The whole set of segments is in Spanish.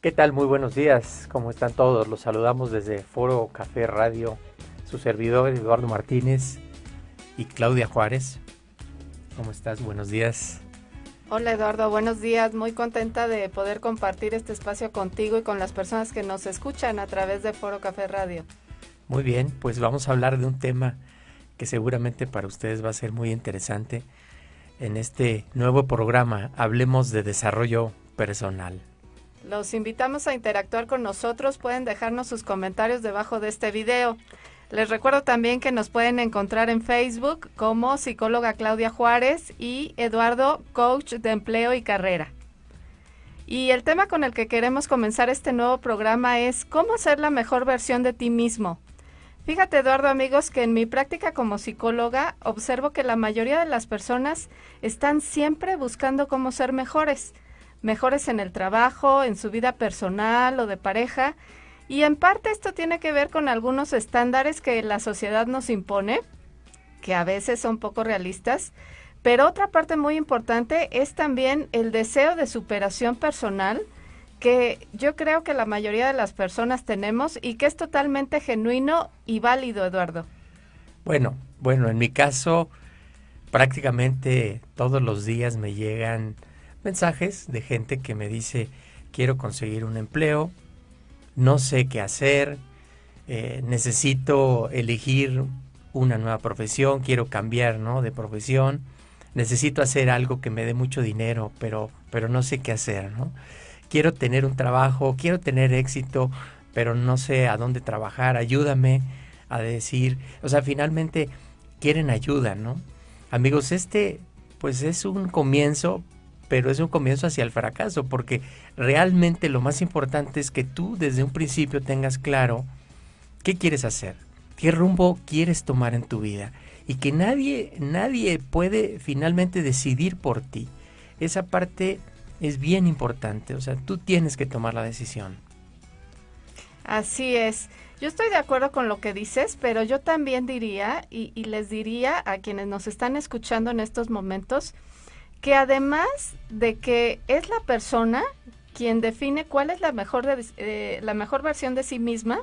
¿Qué tal? Muy buenos días. ¿Cómo están todos? Los saludamos desde Foro Café Radio, su servidor Eduardo Martínez y Claudia Juárez. ¿Cómo estás? Buenos días. Hola Eduardo, buenos días. Muy contenta de poder compartir este espacio contigo y con las personas que nos escuchan a través de Foro Café Radio. Muy bien, pues vamos a hablar de un tema que seguramente para ustedes va a ser muy interesante. En este nuevo programa hablemos de desarrollo personal. Los invitamos a interactuar con nosotros, pueden dejarnos sus comentarios debajo de este video. Les recuerdo también que nos pueden encontrar en Facebook como psicóloga Claudia Juárez y Eduardo, coach de empleo y carrera. Y el tema con el que queremos comenzar este nuevo programa es cómo ser la mejor versión de ti mismo. Fíjate, Eduardo, amigos, que en mi práctica como psicóloga observo que la mayoría de las personas están siempre buscando cómo ser mejores. Mejores en el trabajo, en su vida personal o de pareja. Y en parte esto tiene que ver con algunos estándares que la sociedad nos impone, que a veces son poco realistas. Pero otra parte muy importante es también el deseo de superación personal, que yo creo que la mayoría de las personas tenemos y que es totalmente genuino y válido, Eduardo. Bueno, en mi caso prácticamente todos los días me llegan mensajes de gente que me dice quiero conseguir un empleo, no sé qué hacer, necesito elegir una nueva profesión, quiero cambiar, ¿no?, de profesión, necesito hacer algo que me dé mucho dinero, pero no sé qué hacer, ¿no? Quiero tener un trabajo, quiero tener éxito, pero no sé a dónde trabajar, ayúdame a decir, o sea, finalmente quieren ayuda, ¿no? Amigos, pues es un comienzo, pero es un comienzo hacia el fracaso, porque realmente lo más importante es que tú desde un principio tengas claro qué quieres hacer, qué rumbo quieres tomar en tu vida, y que nadie puede finalmente decidir por ti. Esa parte es bien importante, o sea, tú tienes que tomar la decisión. Así es. Yo estoy de acuerdo con lo que dices, pero yo también diría y les diría a quienes nos están escuchando en estos momentos que además de que es la persona quien define cuál es la mejor versión de sí misma,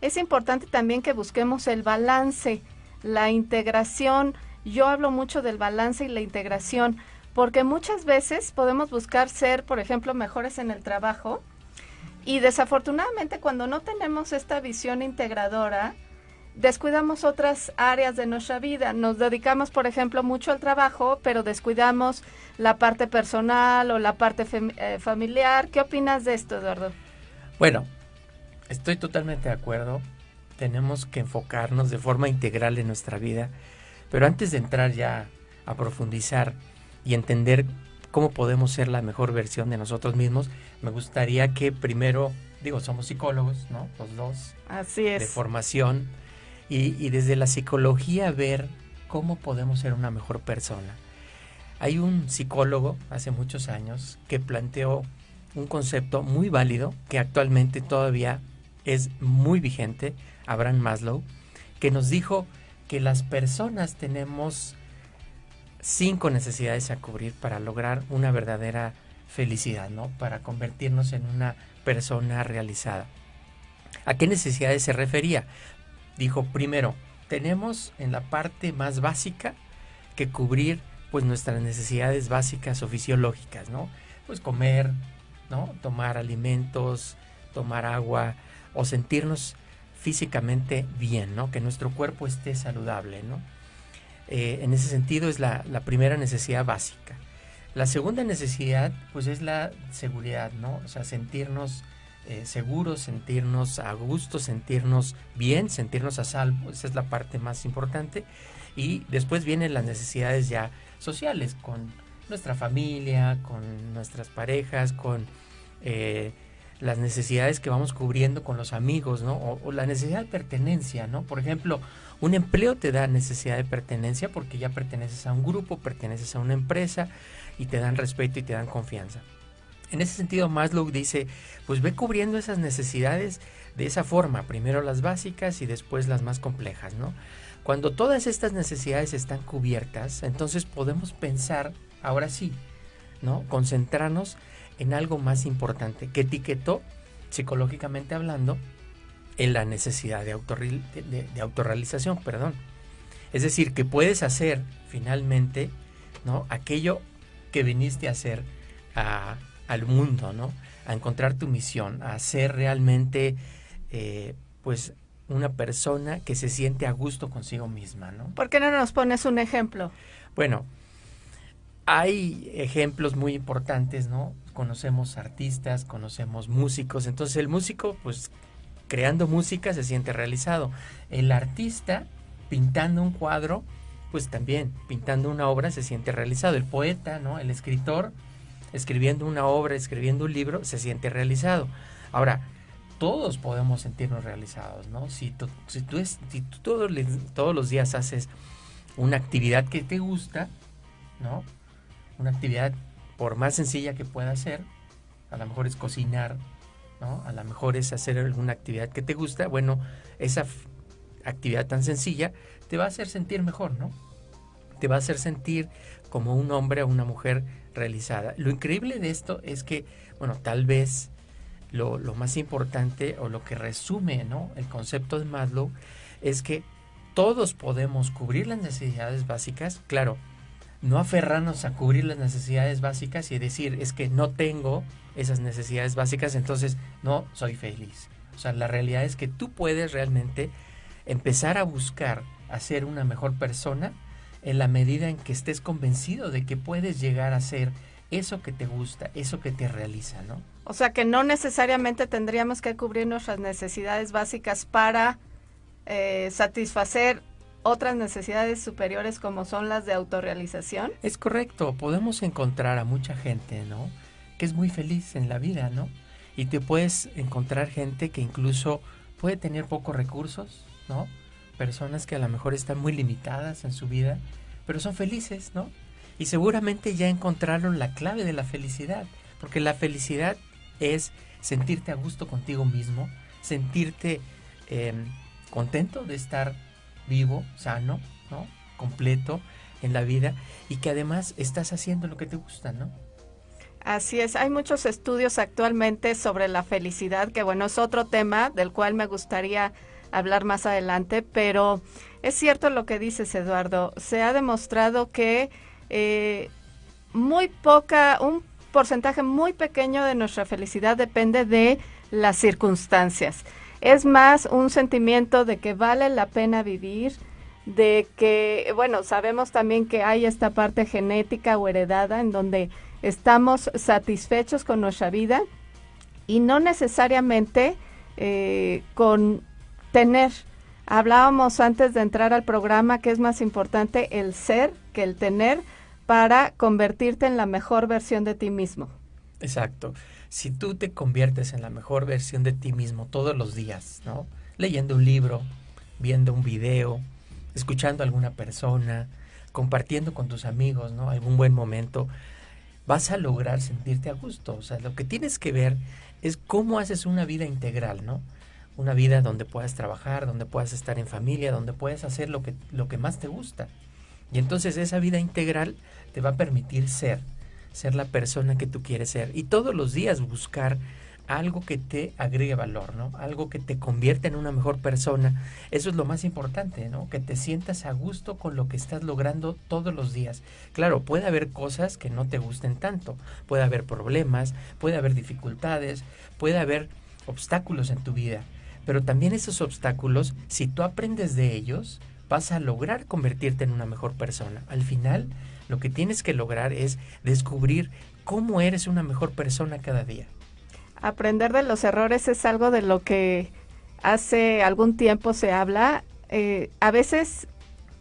es importante también que busquemos el balance, la integración. Yo hablo mucho del balance y la integración, porque muchas veces podemos buscar ser, por ejemplo, mejores en el trabajo, y desafortunadamente cuando no tenemos esta visión integradora, descuidamos otras áreas de nuestra vida. Nos dedicamos, por ejemplo, mucho al trabajo, pero descuidamos la parte personal o la parte familiar. ¿Qué opinas de esto, Eduardo? Bueno, estoy totalmente de acuerdo. Tenemos que enfocarnos de forma integral en nuestra vida, pero antes de entrar ya a profundizar y entender cómo podemos ser la mejor versión de nosotros mismos, me gustaría que primero, somos psicólogos, ¿no? Los dos. Así De es. formación, y desde la psicología ver cómo podemos ser una mejor persona. Hay un psicólogo hace muchos años que planteó un concepto muy válido que actualmente todavía es muy vigente, Abraham Maslow, que nos dijo que las personas tenemos 5 necesidades a cubrir para lograr una verdadera felicidad, ¿no? Para convertirnos en una persona realizada. ¿A qué necesidades se refería? Dijo, primero, tenemos en la parte más básica que cubrir pues nuestras necesidades básicas o fisiológicas, ¿no? Pues comer, ¿no? Tomar alimentos, tomar agua o sentirnos físicamente bien, ¿no? Que nuestro cuerpo esté saludable, ¿no? En ese sentido es la primera necesidad básica. La segunda necesidad pues es la seguridad, ¿no? O sea, sentirnos seguros, sentirnos a gusto, sentirnos bien, sentirnos a salvo. Esa es la parte más importante. Y después vienen las necesidades ya sociales, con nuestra familia, con nuestras parejas, con las necesidades que vamos cubriendo con los amigos, ¿no? O la necesidad de pertenencia, ¿no? Por ejemplo, un empleo te da necesidad de pertenencia porque ya perteneces a un grupo, perteneces a una empresa y te dan respeto y te dan confianza. En ese sentido, Maslow dice, pues ve cubriendo esas necesidades de esa forma, primero las básicas y después las más complejas, ¿no? Cuando todas estas necesidades están cubiertas, entonces podemos pensar, ahora sí, ¿no? Concentrarnos en algo más importante, que etiquetó, psicológicamente hablando, en la necesidad de autorrealización, perdón. Es decir, que puedes hacer finalmente, ¿no? Aquello que viniste a hacer al mundo, ¿no? A encontrar tu misión, a ser realmente, pues, una persona que se siente a gusto consigo misma, ¿no? ¿Por qué no nos pones un ejemplo? Bueno, hay ejemplos muy importantes, ¿no? Conocemos artistas, conocemos músicos, entonces el músico, pues, creando música se siente realizado. El artista, pintando un cuadro, pues también, pintando una obra se siente realizado. El poeta, ¿no? El escritor, escribiendo una obra, escribiendo un libro, se siente realizado. Ahora, todos podemos sentirnos realizados, ¿no? Si tú todos los días haces una actividad que te gusta, ¿no? Una actividad, por más sencilla que pueda ser, a lo mejor es cocinar, ¿no? A lo mejor es hacer alguna actividad que te gusta, bueno, esa actividad tan sencilla te va a hacer sentir mejor, ¿no? Te va a hacer sentir como un hombre o una mujer realizada. Lo increíble de esto es que, bueno, tal vez lo más importante o lo que resume, ¿no? El concepto de Maslow es que todos podemos cubrir las necesidades básicas, claro, no aferrarnos a cubrir las necesidades básicas y decir, es que no tengo esas necesidades básicas, entonces no soy feliz. O sea, la realidad es que tú puedes realmente empezar a buscar a ser una mejor persona en la medida en que estés convencido de que puedes llegar a ser eso que te gusta, eso que te realiza, ¿no? O sea, que no necesariamente tendríamos que cubrir nuestras necesidades básicas para satisfacer otras necesidades superiores como son las de autorrealización. Es correcto, podemos encontrar a mucha gente, ¿no? Que es muy feliz en la vida, ¿no? Y te puedes encontrar gente que incluso puede tener pocos recursos, ¿no? Personas que a lo mejor están muy limitadas en su vida, pero son felices, ¿no? Y seguramente ya encontraron la clave de la felicidad, porque la felicidad es sentirte a gusto contigo mismo, sentirte contento de estar vivo, sano, ¿no? Completo en la vida y que además estás haciendo lo que te gusta, ¿no? Así es, hay muchos estudios actualmente sobre la felicidad, que bueno, es otro tema del cual me gustaría hablar más adelante, pero es cierto lo que dices, Eduardo. Se ha demostrado que un porcentaje muy pequeño de nuestra felicidad depende de las circunstancias. Es más un sentimiento de que vale la pena vivir, de que, bueno, sabemos también que hay esta parte genética o heredada en donde estamos satisfechos con nuestra vida y no necesariamente con tener. Hablábamos antes de entrar al programa que es más importante el ser que el tener para convertirte en la mejor versión de ti mismo. Exacto. Si tú te conviertes en la mejor versión de ti mismo todos los días, ¿no? Leyendo un libro, viendo un video, escuchando a alguna persona, compartiendo con tus amigos, ¿no? Algún buen momento, vas a lograr sentirte a gusto. O sea, lo que tienes que ver es cómo haces una vida integral, ¿no? Una vida donde puedas trabajar, donde puedas estar en familia, donde puedas hacer lo que más te gusta. Y entonces esa vida integral te va a permitir ser la persona que tú quieres ser. Y todos los días buscar algo que te agregue valor, ¿no? Algo que te convierta en una mejor persona. Eso es lo más importante, ¿no? Que te sientas a gusto con lo que estás logrando todos los días. Claro, puede haber cosas que no te gusten tanto. Puede haber problemas, puede haber dificultades, puede haber obstáculos en tu vida. Pero también esos obstáculos, si tú aprendes de ellos, vas a lograr convertirte en una mejor persona. Al final, lo que tienes que lograr es descubrir cómo eres una mejor persona cada día. Aprender de los errores es algo de lo que hace algún tiempo se habla.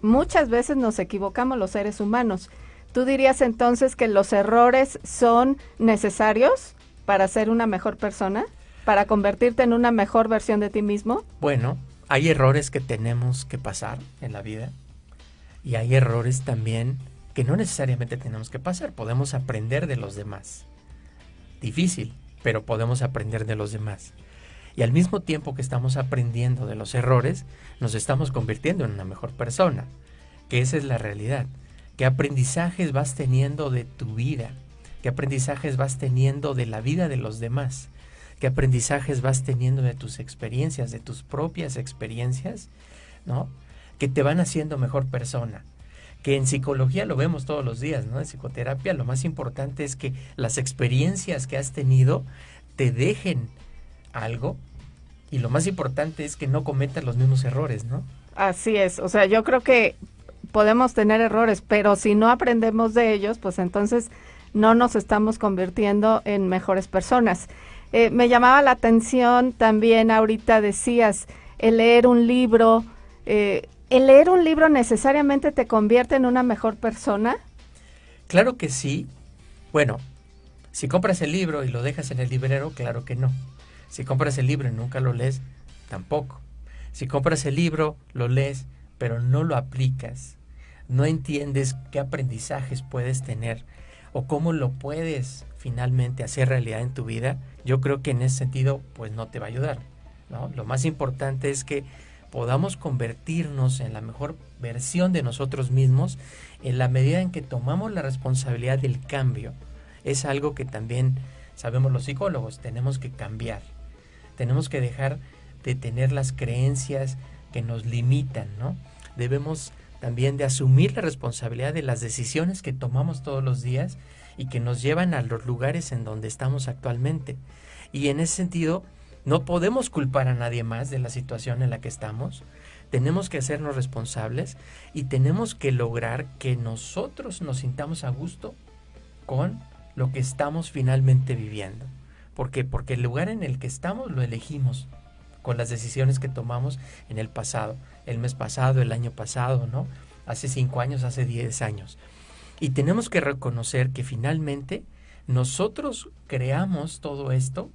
Muchas veces nos equivocamos los seres humanos. ¿Tú dirías entonces que los errores son necesarios para ser una mejor persona? ¿Para convertirte en una mejor versión de ti mismo? Bueno, hay errores que tenemos que pasar en la vida y hay errores también que no necesariamente tenemos que pasar. Podemos aprender de los demás. Difícil, pero podemos aprender de los demás. Y al mismo tiempo que estamos aprendiendo de los errores, nos estamos convirtiendo en una mejor persona. Que esa es la realidad. ¿Qué aprendizajes vas teniendo de tu vida? ¿Qué aprendizajes vas teniendo de la vida de los demás? ¿Qué aprendizajes vas teniendo de tus experiencias, de tus propias experiencias, ¿no? Que te van haciendo mejor persona. Que en psicología lo vemos todos los días, ¿no? En psicoterapia lo más importante es que las experiencias que has tenido te dejen algo, y lo más importante es que no cometas los mismos errores, ¿no? Así es, o sea, yo creo que podemos tener errores, pero si no aprendemos de ellos, pues entonces no nos estamos convirtiendo en mejores personas. Me llamaba la atención también, ahorita decías, el leer un libro. ¿El leer un libro necesariamente te convierte en una mejor persona? Claro que sí. Bueno, si compras el libro y lo dejas en el librero, claro que no. Si compras el libro y nunca lo lees, tampoco. Si compras el libro, lo lees, pero no lo aplicas, no entiendes qué aprendizajes puedes tener o cómo lo puedes finalmente hacer realidad en tu vida, yo creo que en ese sentido pues no te va a ayudar, ¿no? Lo más importante es que podamos convertirnos en la mejor versión de nosotros mismos en la medida en que tomamos la responsabilidad del cambio. Es algo que también sabemos los psicólogos, tenemos que cambiar, tenemos que dejar de tener las creencias que nos limitan, ¿no? Debemos también de asumir la responsabilidad de las decisiones que tomamos todos los días y que nos llevan a los lugares en donde estamos actualmente. Y en ese sentido, no podemos culpar a nadie más de la situación en la que estamos. Tenemos que hacernos responsables y tenemos que lograr que nosotros nos sintamos a gusto con lo que estamos finalmente viviendo. ¿Por qué? Porque el lugar en el que estamos lo elegimos con las decisiones que tomamos en el pasado, el mes pasado, el año pasado, ¿no? Hace 5 años, hace 10 años. Y tenemos que reconocer que finalmente nosotros creamos todo esto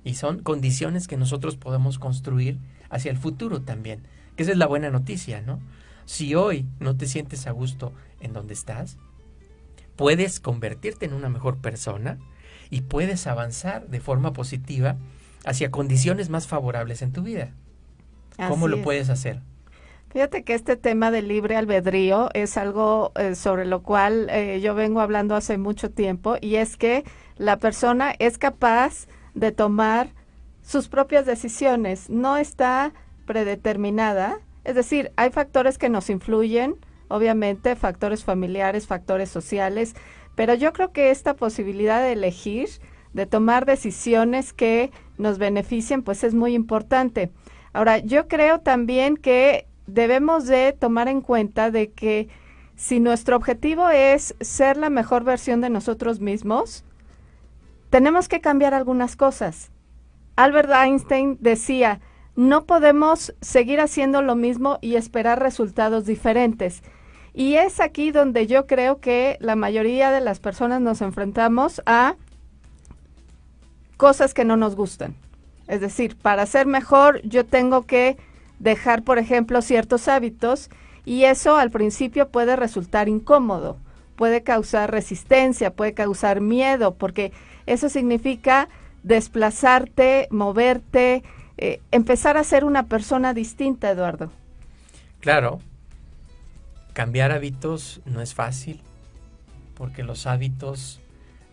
y son condiciones que nosotros podemos construir hacia el futuro también, que esa es la buena noticia, ¿no? Si hoy no te sientes a gusto en donde estás, puedes convertirte en una mejor persona y puedes avanzar de forma positiva hacia condiciones más favorables en tu vida. ¿Cómo lo puedes hacer? Fíjate que este tema del libre albedrío es algo sobre lo cual yo vengo hablando hace mucho tiempo, y es que la persona es capaz de tomar sus propias decisiones, no está predeterminada, es decir, hay factores que nos influyen, obviamente, factores familiares, factores sociales, pero yo creo que esta posibilidad de elegir, de tomar decisiones que nos beneficien, pues es muy importante. Ahora, yo creo también que debemos de tomar en cuenta de que si nuestro objetivo es ser la mejor versión de nosotros mismos, tenemos que cambiar algunas cosas. Albert Einstein decía, no podemos seguir haciendo lo mismo y esperar resultados diferentes. Y es aquí donde yo creo que la mayoría de las personas nos enfrentamos a cosas que no nos gustan. Es decir, para ser mejor yo tengo que dejar, por ejemplo, ciertos hábitos, y eso al principio puede resultar incómodo, puede causar resistencia, puede causar miedo, porque eso significa desplazarte, moverte, empezar a ser una persona distinta, Eduardo. Claro, cambiar hábitos no es fácil, porque los hábitos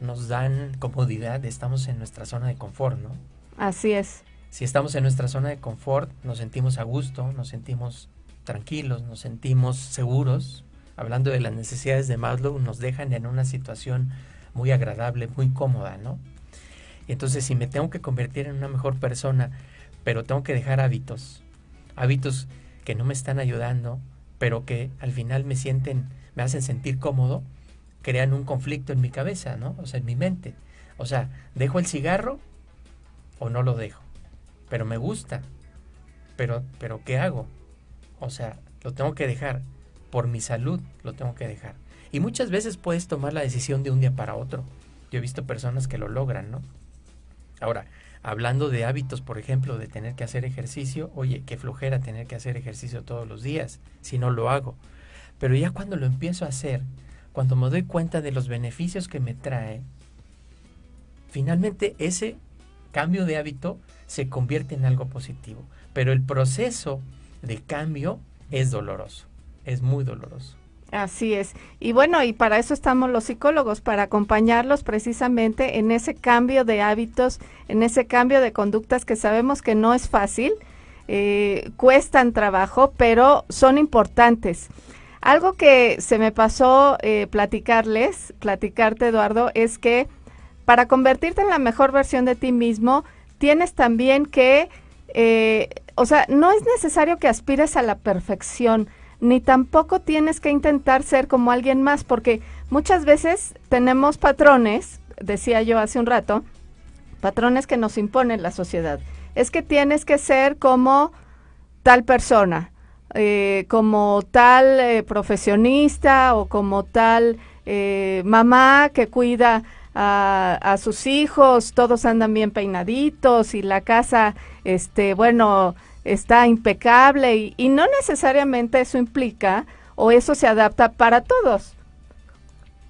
nos dan comodidad, estamos en nuestra zona de confort, ¿no? Así es. Si estamos en nuestra zona de confort, nos sentimos a gusto, nos sentimos tranquilos, nos sentimos seguros. Hablando de las necesidades de Maslow, nos dejan en una situación muy agradable, muy cómoda, ¿no? Entonces, si me tengo que convertir en una mejor persona, pero tengo que dejar hábitos que no me están ayudando, pero que al final me hacen sentir cómodo, crean un conflicto en mi cabeza, ¿no? O sea, en mi mente. O sea, ¿dejo el cigarro o no lo dejo? Pero me gusta. Pero ¿qué hago? O sea, lo tengo que dejar. Por mi salud lo tengo que dejar. Y muchas veces puedes tomar la decisión de un día para otro. Yo he visto personas que lo logran, ¿no? Ahora, hablando de hábitos, por ejemplo, de tener que hacer ejercicio, oye, qué flojera tener que hacer ejercicio todos los días, si no lo hago. Pero ya cuando lo empiezo a hacer, cuando me doy cuenta de los beneficios que me trae, finalmente ese cambio de hábito se convierte en algo positivo. Pero el proceso de cambio es doloroso, es muy doloroso. Así es. Y bueno, y para eso estamos los psicólogos, para acompañarlos precisamente en ese cambio de hábitos, en ese cambio de conductas que sabemos que no es fácil, cuestan trabajo, pero son importantes. Algo que se me pasó platicarte, Eduardo, es que para convertirte en la mejor versión de ti mismo, tienes también que, o sea, no es necesario que aspires a la perfección, ni tampoco tienes que intentar ser como alguien más, porque muchas veces tenemos patrones, decía yo hace un rato, patrones que nos impone la sociedad. Es que tienes que ser como tal persona, como tal profesionista o como tal mamá que cuida a sus hijos, todos andan bien peinaditos y la casa, bueno, está impecable y no necesariamente eso implica o eso se adapta para todos.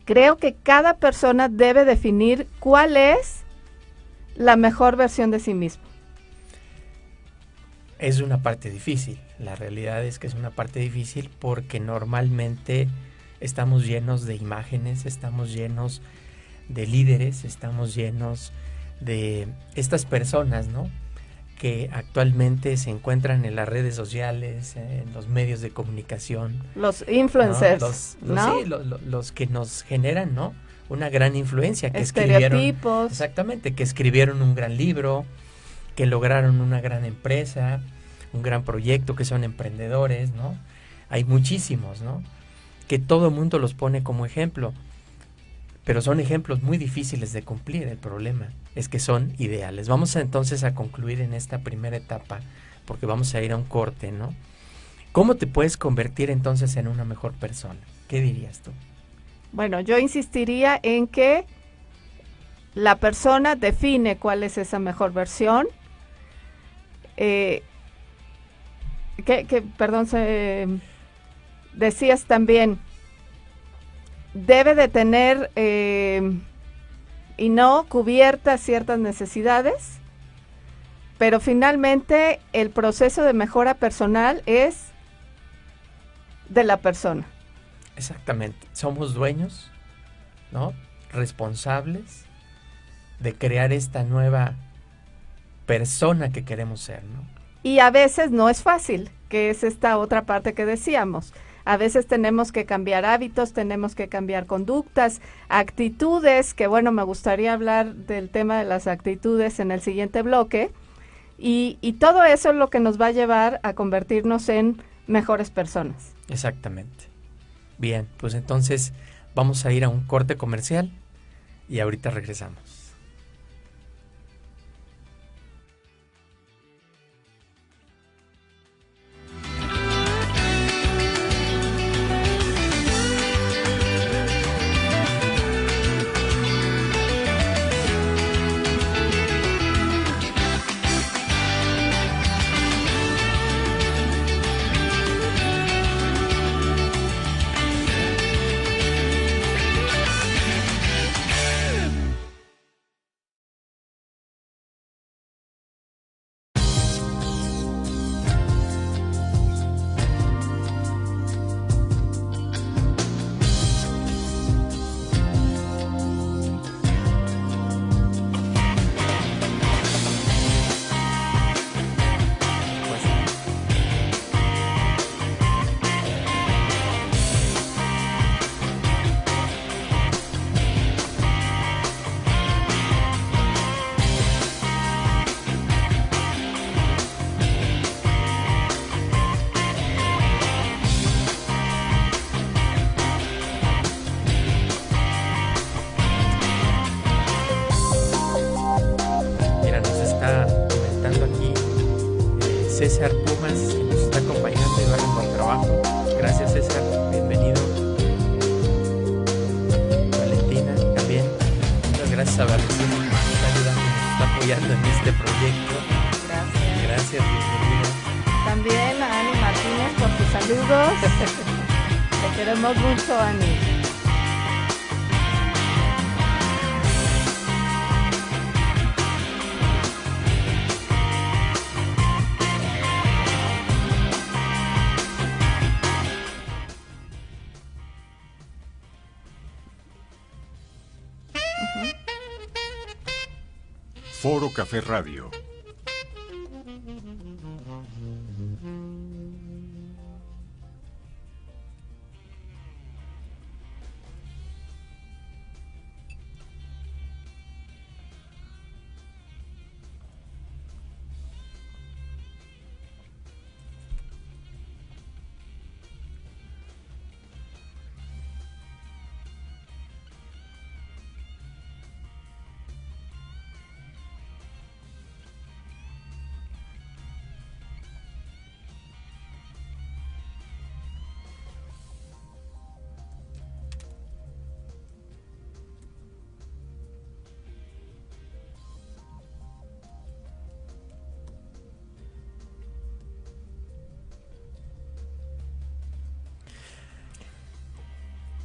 Creo que cada persona debe definir cuál es la mejor versión de sí mismo. Es una parte difícil, la realidad es que es una parte difícil porque normalmente estamos llenos de imágenes, estamos llenos de líderes, estamos llenos de estas personas, ¿no?, que actualmente se encuentran en las redes sociales, en los medios de comunicación. Los influencers, ¿no? Sí, los que nos generan, ¿no?, una gran influencia. Que estereotipos. Exactamente, que escribieron un gran libro, que lograron una gran empresa, un gran proyecto, que son emprendedores, ¿no? Hay muchísimos, ¿no?, que todo el mundo los pone como ejemplo. Pero son ejemplos muy difíciles de cumplir. El problema es que son ideales. Vamos entonces a concluir en esta primera etapa, porque vamos a ir a un corte, ¿no? ¿Cómo te puedes convertir entonces en una mejor persona? ¿Qué dirías tú? Bueno, yo insistiría en que la persona define cuál es esa mejor versión. Perdón, decías también, debe de tener y no cubiertas ciertas necesidades, pero finalmente el proceso de mejora personal es de la persona. Exactamente, somos dueños, ¿no?, responsables de crear esta nueva persona que queremos ser, ¿no? Y a veces no es fácil, que es esta otra parte que decíamos. A veces tenemos que cambiar hábitos, tenemos que cambiar conductas, actitudes, que bueno, me gustaría hablar del tema de las actitudes en el siguiente bloque, y todo eso es lo que nos va a llevar a convertirnos en mejores personas. Exactamente. Bien, pues entonces vamos a ir a un corte comercial y ahorita regresamos. César Pumas, que nos está acompañando y va en buen trabajo. Gracias, César, bienvenido. Valentina también. Muchas gracias a Valentina, que nos está ayudando, nos está apoyando en este proyecto. Gracias. Gracias, bienvenida. También a Ani Martínez por tus saludos. Te queremos mucho, Ani. Foro Café Radio.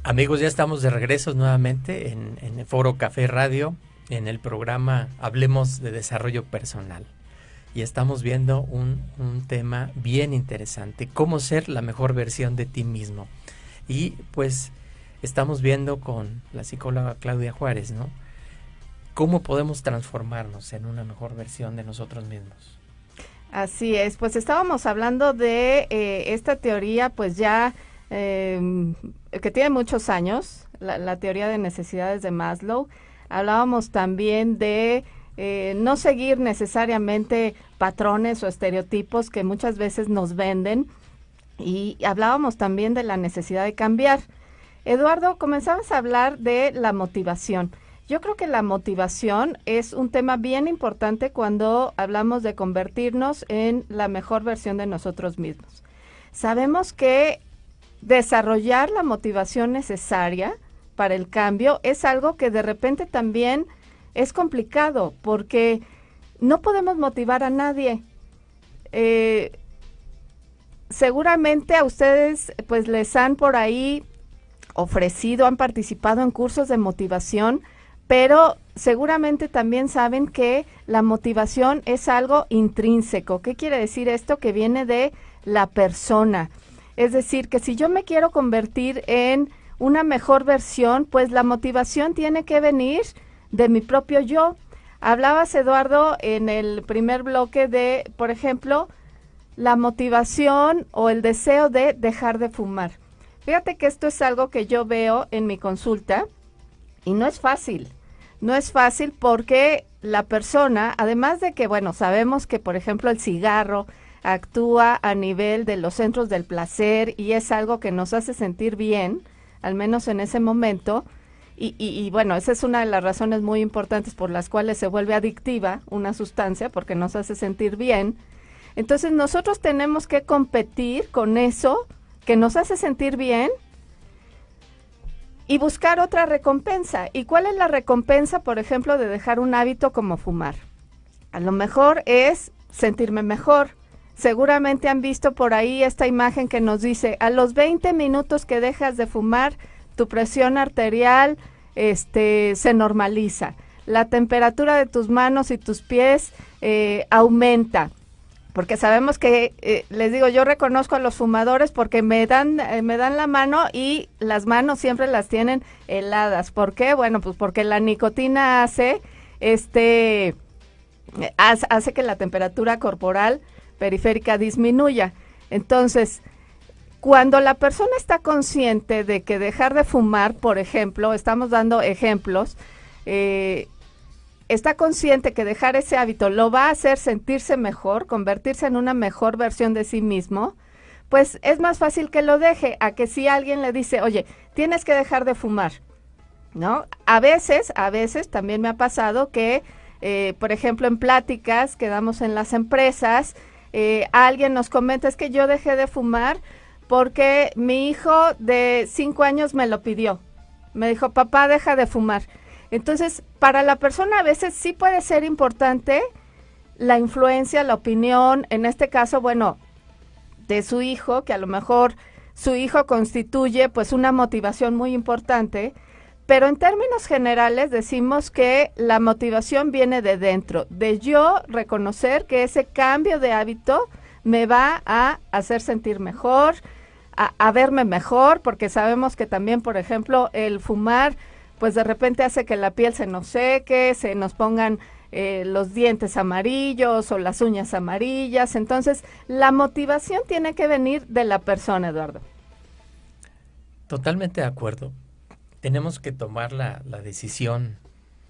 Amigos, ya estamos de regreso nuevamente en el Foro Café Radio, en el programa Hablemos de Desarrollo Personal. Y estamos viendo un tema bien interesante, cómo ser la mejor versión de ti mismo. Y pues estamos viendo con la psicóloga Claudia Juárez, ¿no? Cómo podemos transformarnos en una mejor versión de nosotros mismos. Así es, pues estábamos hablando de esta teoría, pues ya que tiene muchos años, la teoría de necesidades de Maslow. Hablábamos también de no seguir necesariamente patrones o estereotipos que muchas veces nos venden, y hablábamos también de la necesidad de cambiar. Eduardo, comenzabas a hablar de la motivación. Yo creo que la motivación es un tema bien importante cuando hablamos de convertirnos en la mejor versión de nosotros mismos. Sabemos que desarrollar la motivación necesaria para el cambio es algo que de repente también es complicado, porque no podemos motivar a nadie. Seguramente a ustedes pues les han por ahí ofrecido, han participado en cursos de motivación, pero seguramente también saben que la motivación es algo intrínseco. ¿Qué quiere decir esto? Que viene de la persona. Es decir, que si yo me quiero convertir en una mejor versión, pues la motivación tiene que venir de mi propio yo. Hablabas, Eduardo, en el primer bloque de, por ejemplo, la motivación o el deseo de dejar de fumar. Fíjate que esto es algo que yo veo en mi consulta y no es fácil. No es fácil porque la persona, además de que, bueno, sabemos que, por ejemplo, el cigarro actúa a nivel de los centros del placer y es algo que nos hace sentir bien, al menos en ese momento, y bueno, esa es una de las razones muy importantes por las cuales se vuelve adictiva una sustancia, porque nos hace sentir bien. Entonces nosotros tenemos que competir con eso que nos hace sentir bien y buscar otra recompensa. ¿Y cuál es la recompensa, por ejemplo, de dejar un hábito como fumar? A lo mejor es sentirme mejor. Seguramente han visto por ahí esta imagen que nos dice, a los 20 minutos que dejas de fumar, tu presión arterial se normaliza. La temperatura de tus manos y tus pies aumenta. Porque sabemos que, les digo, yo reconozco a los fumadores porque me dan la mano y las manos siempre las tienen heladas. ¿Por qué? Bueno, pues porque la nicotina hace que la temperatura corporal periférica disminuya. Entonces, cuando la persona está consciente de que dejar de fumar, por ejemplo, estamos dando ejemplos, está consciente que dejar ese hábito lo va a hacer sentirse mejor, convertirse en una mejor versión de sí mismo, pues es más fácil que lo deje a que si alguien le dice, oye, tienes que dejar de fumar, ¿no? A veces también me ha pasado que, por ejemplo, en pláticas que damos en las empresas, alguien nos comenta, es que yo dejé de fumar porque mi hijo de 5 años me lo pidió. Me dijo, papá, deja de fumar. Entonces, para la persona a veces sí puede ser importante la influencia, la opinión, en este caso, bueno, de su hijo, que a lo mejor su hijo constituye pues una motivación muy importante, pero en términos generales decimos que la motivación viene de dentro, de yo reconocer que ese cambio de hábito me va a hacer sentir mejor, a verme mejor, porque sabemos que también, por ejemplo, el fumar pues de repente hace que la piel se nos seque, se nos pongan los dientes amarillos o las uñas amarillas. Entonces, la motivación tiene que venir de la persona, Eduardo. Totalmente de acuerdo. Tenemos que tomar la decisión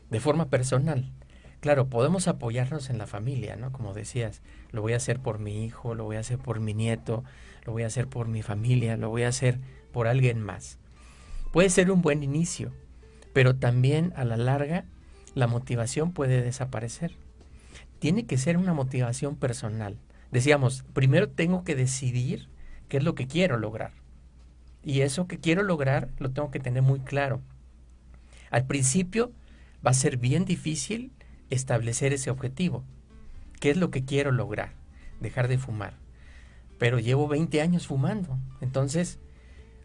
de forma personal. Claro, podemos apoyarnos en la familia, ¿no? Como decías, lo voy a hacer por mi hijo, lo voy a hacer por mi nieto, lo voy a hacer por mi familia, lo voy a hacer por alguien más. Puede ser un buen inicio, pero también a la larga la motivación puede desaparecer. Tiene que ser una motivación personal. Decíamos, primero tengo que decidir qué es lo que quiero lograr. Y eso que quiero lograr lo tengo que tener muy claro. Al principio va a ser bien difícil establecer ese objetivo. ¿Qué es lo que quiero lograr? Dejar de fumar. Pero llevo 20 años fumando. Entonces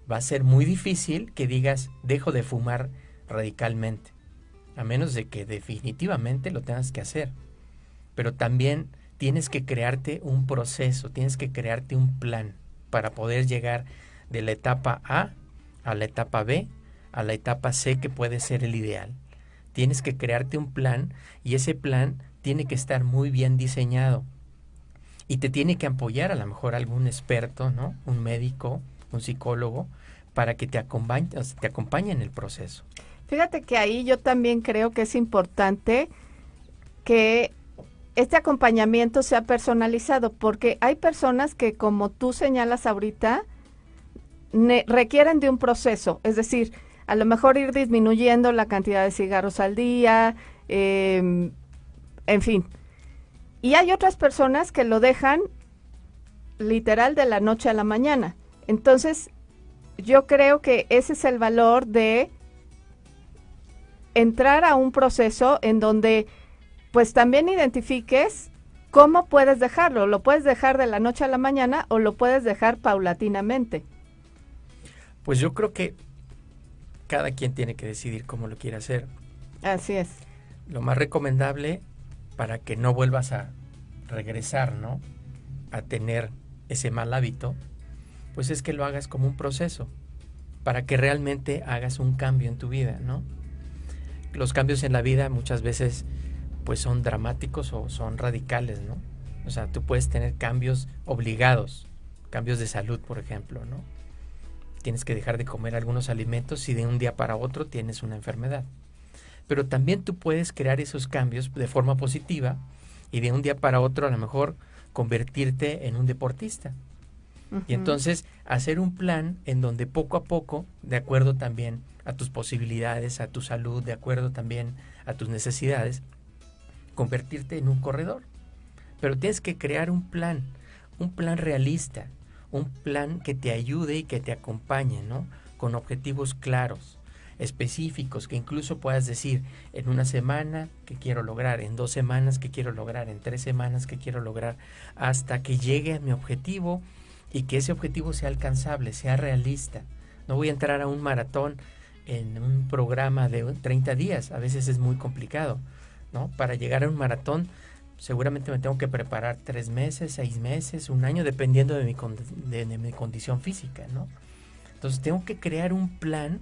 va a ser muy difícil que digas, dejo de fumar radicalmente. A menos de que definitivamente lo tengas que hacer. Pero también tienes que crearte un proceso, tienes que crearte un plan para poder llegar de la etapa A a la etapa B, a la etapa C, que puede ser el ideal. Tienes que crearte un plan y ese plan tiene que estar muy bien diseñado. Y te tiene que apoyar a lo mejor algún experto, ¿no? Un médico, un psicólogo, para que te acompañe en el proceso. Fíjate que ahí yo también creo que es importante que este acompañamiento sea personalizado, porque hay personas que, como tú señalas ahorita, requieren de un proceso, es decir, a lo mejor ir disminuyendo la cantidad de cigarros al día, en fin. Y hay otras personas que lo dejan literal de la noche a la mañana. Entonces, yo creo que ese es el valor de entrar a un proceso en donde pues también identifiques cómo puedes dejarlo. Lo puedes dejar de la noche a la mañana o lo puedes dejar paulatinamente. Pues yo creo que cada quien tiene que decidir cómo lo quiere hacer. Así es. Lo más recomendable para que no vuelvas a regresar, ¿no?, a tener ese mal hábito, pues es que lo hagas como un proceso, para que realmente hagas un cambio en tu vida, ¿no? Los cambios en la vida muchas veces pues son dramáticos o son radicales, ¿no? O sea, tú puedes tener cambios obligados, cambios de salud, por ejemplo, ¿no? Tienes que dejar de comer algunos alimentos si de un día para otro tienes una enfermedad. Pero también tú puedes crear esos cambios de forma positiva y de un día para otro a lo mejor convertirte en un deportista. Uh-huh. Y entonces hacer un plan en donde poco a poco, de acuerdo también a tus posibilidades, a tu salud, de acuerdo también a tus necesidades, convertirte en un corredor. Pero tienes que crear un plan realista, un plan que te ayude y que te acompañe, ¿no? Con objetivos claros, específicos, que incluso puedas decir en una semana que quiero lograr, en 2 semanas que quiero lograr, en 3 semanas que quiero lograr, hasta que llegue a mi objetivo y que ese objetivo sea alcanzable, sea realista. No voy a entrar a un maratón en un programa de 30 días, a veces es muy complicado, ¿no? Para llegar a un maratón seguramente me tengo que preparar 3 meses, 6 meses, 1 año, dependiendo de mi condición física, ¿no? Entonces tengo que crear un plan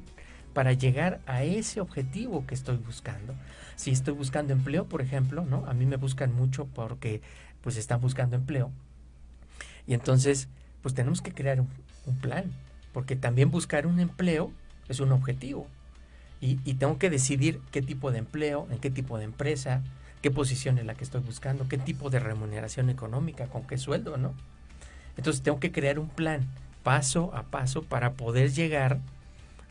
para llegar a ese objetivo que estoy buscando. Si estoy buscando empleo, por ejemplo, ¿no? A mí me buscan mucho porque pues están buscando empleo. Y entonces pues tenemos que crear un plan, porque también buscar un empleo es un objetivo. Y tengo que decidir qué tipo de empleo, en qué tipo de empresa, qué posición es la que estoy buscando, qué tipo de remuneración económica, con qué sueldo, ¿no? Entonces tengo que crear un plan paso a paso para poder llegar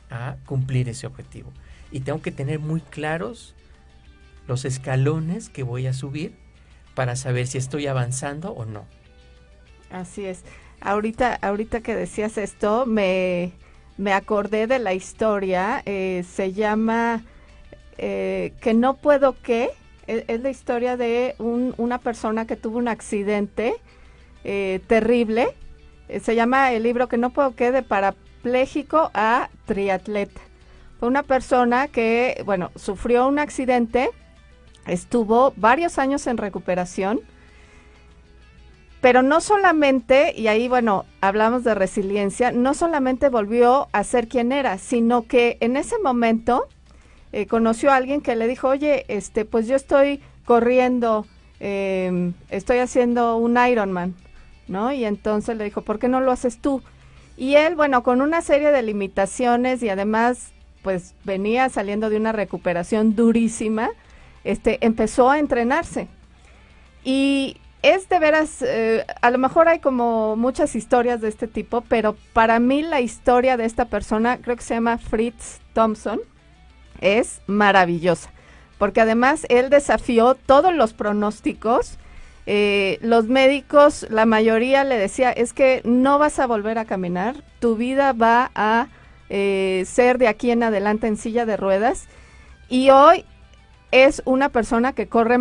a cumplir ese objetivo. Y tengo que tener muy claros los escalones que voy a subir para saber si estoy avanzando o no. Así es. Ahorita que decías esto, me acordé de la historia, se llama Que no puedo qué, es la historia de una persona que tuvo un accidente terrible, se llama el libro Que no puedo qué, de parapléjico a triatleta. Fue una persona que, bueno, sufrió un accidente, estuvo varios años en recuperación, pero no solamente, y ahí, bueno, hablamos de resiliencia, no solamente volvió a ser quien era, sino que en ese momento conoció a alguien que le dijo, oye, pues yo estoy corriendo, estoy haciendo un Ironman, ¿no? Y entonces le dijo, ¿por qué no lo haces tú? Y él, bueno, con una serie de limitaciones y además, pues venía saliendo de una recuperación durísima, empezó a entrenarse. Y es de veras, a lo mejor hay como muchas historias de este tipo, pero para mí la historia de esta persona, creo que se llama Fritz Thompson, es maravillosa, porque además él desafió todos los pronósticos. Los médicos, la mayoría le decía, es que no vas a volver a caminar, tu vida va a ser de aquí en adelante en silla de ruedas, y hoy es una persona que corre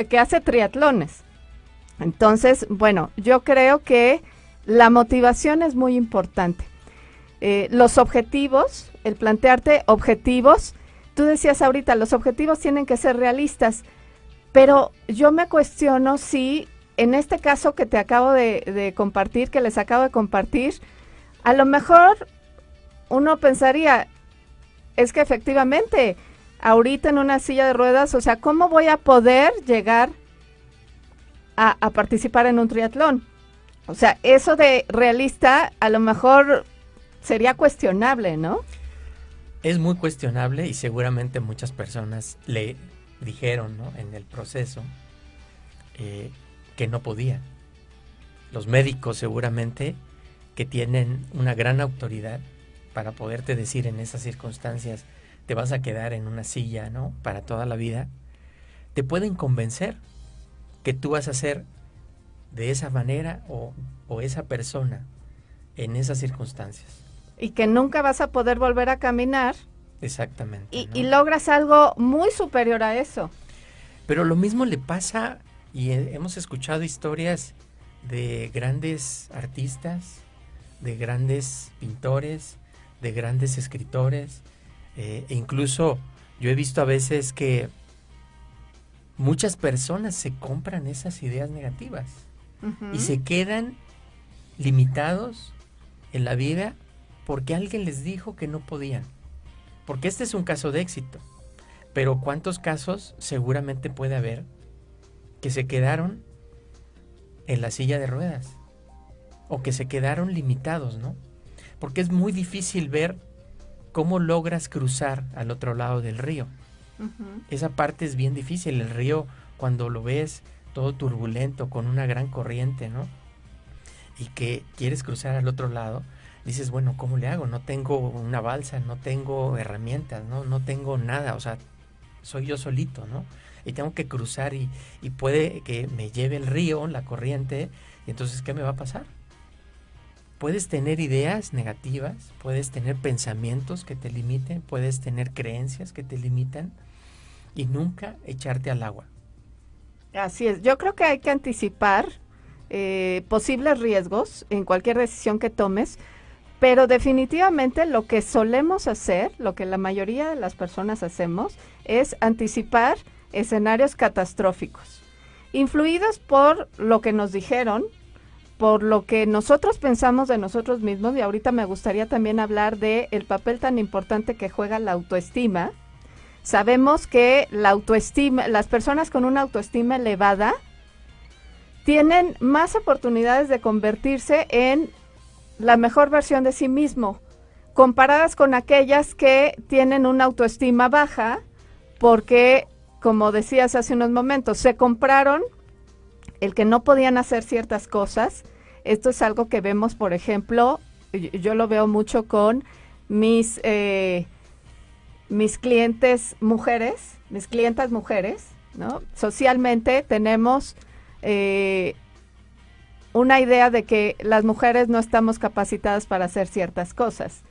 que hace triatlones. Entonces, bueno, yo creo que la motivación es muy importante. Los objetivos, el plantearte objetivos, tú decías ahorita, los objetivos tienen que ser realistas, pero yo me cuestiono si en este caso que te acabo de compartir, que les acabo de compartir, a lo mejor uno pensaría, es que efectivamente, ahorita en una silla de ruedas, o sea, ¿cómo voy a poder llegar a participar en un triatlón? O sea, eso de realista a lo mejor sería cuestionable, ¿no? Es muy cuestionable y seguramente muchas personas le dijeron, ¿no?, en el proceso que no podía. Los médicos seguramente que tienen una gran autoridad para poderte decir en esas circunstancias te vas a quedar en una silla, ¿no?, para toda la vida, te pueden convencer que tú vas a ser de esa manera o esa persona en esas circunstancias. Y que nunca vas a poder volver a caminar. Exactamente. Y logras algo muy superior a eso. Pero lo mismo le pasa, y hemos escuchado historias de grandes artistas, de grandes pintores, de grandes escritores, e incluso yo he visto a veces que muchas personas se compran esas ideas negativas y se quedan limitados en la vida porque alguien les dijo que no podían. Porque este es un caso de éxito, pero ¿cuántos casos seguramente puede haber que se quedaron en la silla de ruedas o que se quedaron limitados, ¿no? Porque es muy difícil ver cómo logras cruzar al otro lado del río. Esa parte es bien difícil. El río, cuando lo ves todo turbulento, con una gran corriente, ¿no?, y que quieres cruzar al otro lado, dices, bueno, ¿cómo le hago? No tengo una balsa, no tengo herramientas, no tengo nada, o sea, soy yo solito, ¿no? Y tengo que cruzar y puede que me lleve el río, la corriente, y entonces, ¿qué me va a pasar? Puedes tener ideas negativas, puedes tener pensamientos que te limiten, puedes tener creencias que te limitan y nunca echarte al agua. Así es, yo creo que hay que anticipar posibles riesgos en cualquier decisión que tomes, pero definitivamente lo que solemos hacer, lo que la mayoría de las personas hacemos, es anticipar escenarios catastróficos, influidos por lo que nos dijeron, por lo que nosotros pensamos de nosotros mismos, y ahorita me gustaría también hablar de el papel tan importante que juega la autoestima. Sabemos que la autoestima, las personas con una autoestima elevada tienen más oportunidades de convertirse en la mejor versión de sí mismo, comparadas con aquellas que tienen una autoestima baja, porque, como decías hace unos momentos, se compraron el que no podían hacer ciertas cosas. Esto es algo que vemos, por ejemplo, yo lo veo mucho con mis clientes mujeres, mis clientas mujeres, ¿no? Socialmente tenemos una idea de que las mujeres no estamos capacitadas para hacer ciertas cosas.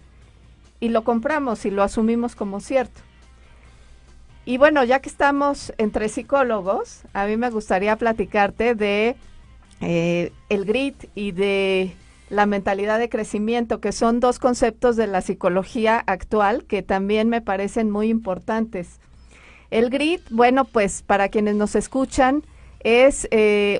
Y lo compramos y lo asumimos como cierto. Y bueno, ya que estamos entre psicólogos, a mí me gustaría platicarte de el grit y de la mentalidad de crecimiento, que son dos conceptos de la psicología actual que también me parecen muy importantes. El grit, bueno, pues para quienes nos escuchan, es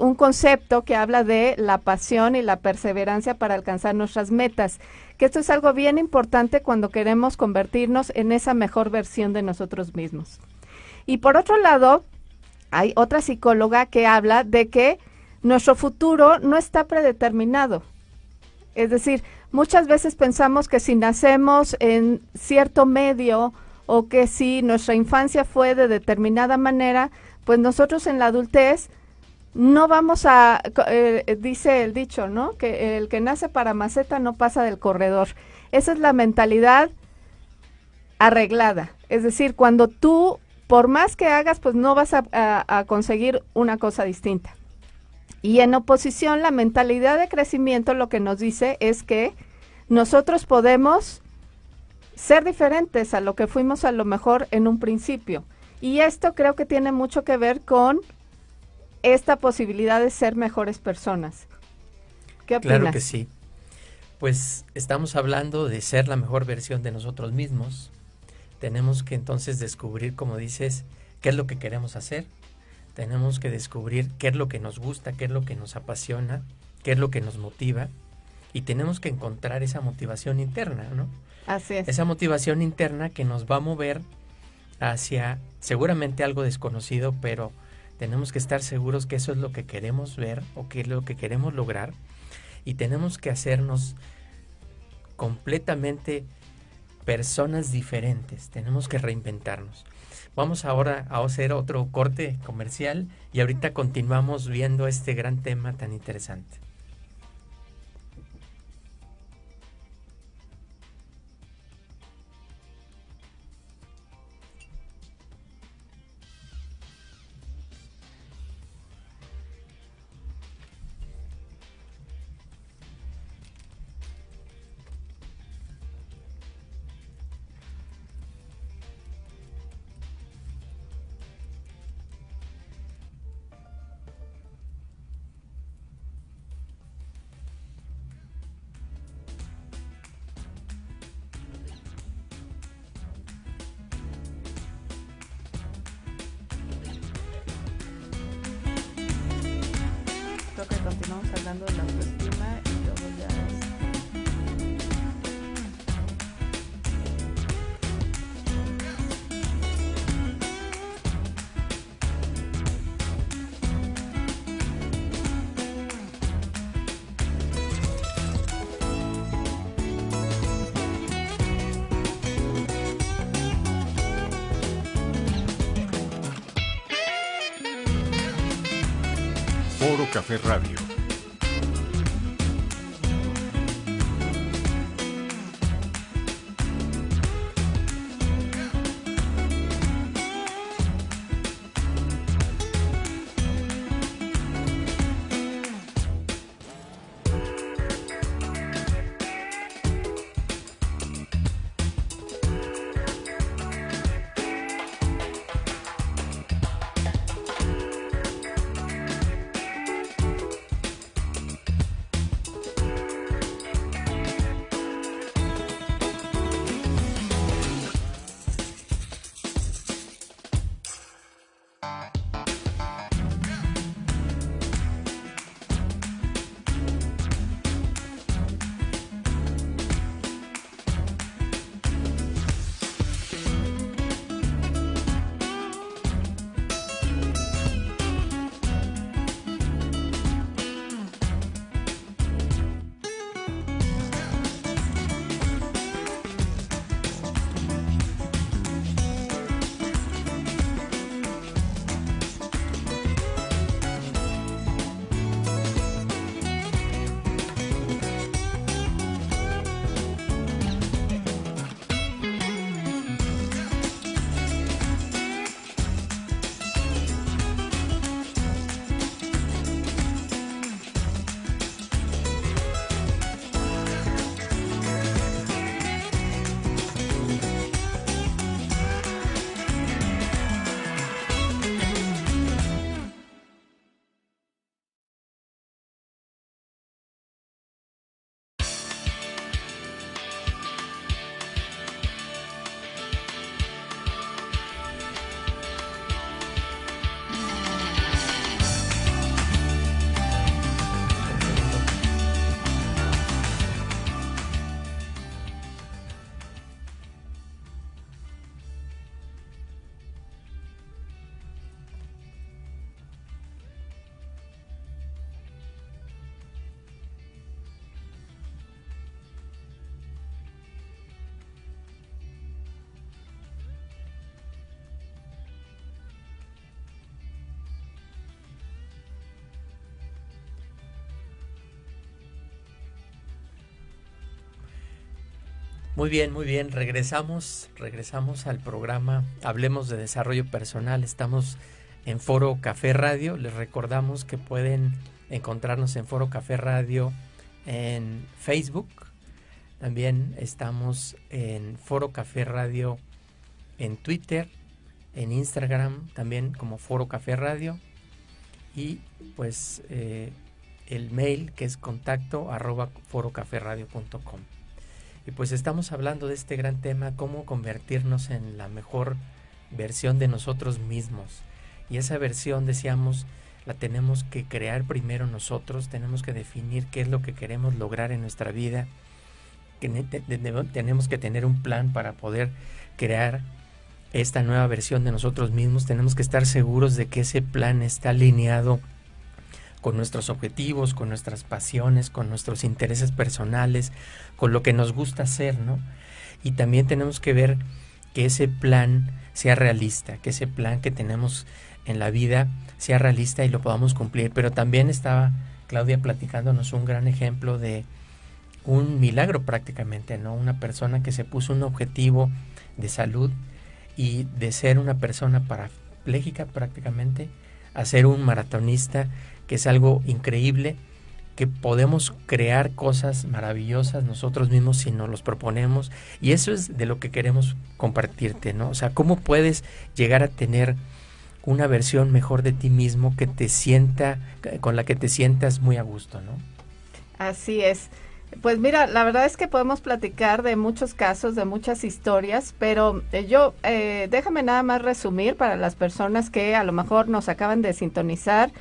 un concepto que habla de la pasión y la perseverancia para alcanzar nuestras metas, que esto es algo bien importante cuando queremos convertirnos en esa mejor versión de nosotros mismos. Y por otro lado, hay otra psicóloga que habla de que nuestro futuro no está predeterminado. Es decir, muchas veces pensamos que si nacemos en cierto medio o que si nuestra infancia fue de determinada manera, pues nosotros en la adultez no vamos a, dice el dicho, ¿no? Que el que nace para maceta no pasa del corredor. Esa es la mentalidad arreglada. Es decir, cuando tú, por más que hagas, pues no vas a conseguir una cosa distinta. Y en oposición, la mentalidad de crecimiento lo que nos dice es que nosotros podemos ser diferentes a lo que fuimos a lo mejor en un principio. Y esto creo que tiene mucho que ver con esta posibilidad de ser mejores personas. ¿Qué opinas? Claro que sí. Pues estamos hablando de ser la mejor versión de nosotros mismos. Tenemos que entonces descubrir, como dices, qué es lo que queremos hacer. Tenemos que descubrir qué es lo que nos gusta, qué es lo que nos apasiona, qué es lo que nos motiva. Y tenemos que encontrar esa motivación interna, ¿no? Así es. Esa motivación interna que nos va a mover hacia seguramente algo desconocido, pero tenemos que estar seguros que eso es lo que queremos ver o que es lo que queremos lograr. Y tenemos que hacernos completamente personas diferentes. Tenemos que reinventarnos. Vamos ahora a hacer otro corte comercial y ahorita continuamos viendo este gran tema tan interesante. Creo que continuamos hablando de la autoestima y luego ya Foro Café Radio. Muy bien, regresamos al programa Hablemos de Desarrollo Personal. Estamos en Foro Café Radio. Les recordamos que pueden encontrarnos en Foro Café Radio en Facebook. También estamos en Foro Café Radio en Twitter, en Instagram también como Foro Café Radio, y pues el mail que es contacto@forocaferradio.com. Y pues estamos hablando de este gran tema, cómo convertirnos en la mejor versión de nosotros mismos. Y esa versión, decíamos, la tenemos que crear primero nosotros, tenemos que definir qué es lo que queremos lograr en nuestra vida, tenemos que tener un plan para poder crear esta nueva versión de nosotros mismos. Tenemos que estar seguros de que ese plan está alineado con nuestros objetivos, con nuestras pasiones, con nuestros intereses personales, con lo que nos gusta hacer, ¿no? Y también tenemos que ver que ese plan sea realista, que ese plan que tenemos en la vida sea realista y lo podamos cumplir. Pero también estaba Claudia platicándonos un gran ejemplo de un milagro prácticamente, ¿no? Una persona que se puso un objetivo de salud y de ser una persona parapléjica prácticamente a ser un maratonista, que es algo increíble, que podemos crear cosas maravillosas nosotros mismos si nos los proponemos, y eso es de lo que queremos compartirte, ¿no? O sea, cómo puedes llegar a tener una versión mejor de ti mismo que te sienta, con la que te sientas muy a gusto, ¿no? Así es. Pues mira, la verdad es que podemos platicar de muchos casos, de muchas historias, pero déjame nada más resumir para las personas que a lo mejor nos acaban de sintonizar.